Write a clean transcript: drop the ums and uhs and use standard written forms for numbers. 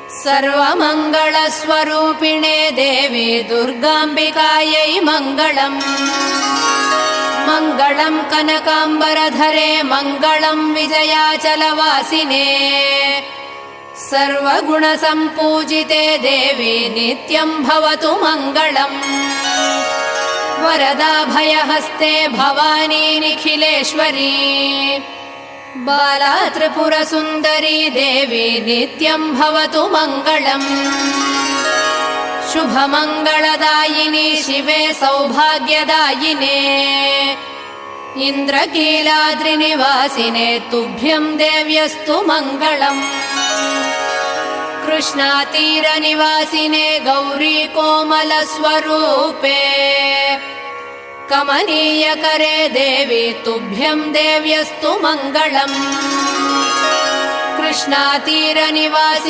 सर्वमङ्गलस्वरूपिणे देवी दुर्गाम्बिकायै मङ्गलम्। मङ्गलम् कनकाम्बरधरे मङ्गलम् विजयाचलवासिने। सर्वगुणसम्पूजिते देवी नित्यम् भवतु मङ्गलम्। वरदाभयहस्ते भवानी निखिलेश्वरी। बाला त्रिपुरसुन्दरी देवी नित्यम् भवतु मङ्गलम्। शुभमङ्गलदायिनी शिवे सौभाग्यदायिने। इन्द्रकीलाद्रिनिवासिने तुभ्यम् देव्यस्तु मङ्गलम्। कृष्णातीरनिवासिने गौरी कोमलस्वरूपे। कमनीयकरे देवी तुभ्यम् देव्यस्तु मङ्गलम्। कृष्णातीरनिवासिने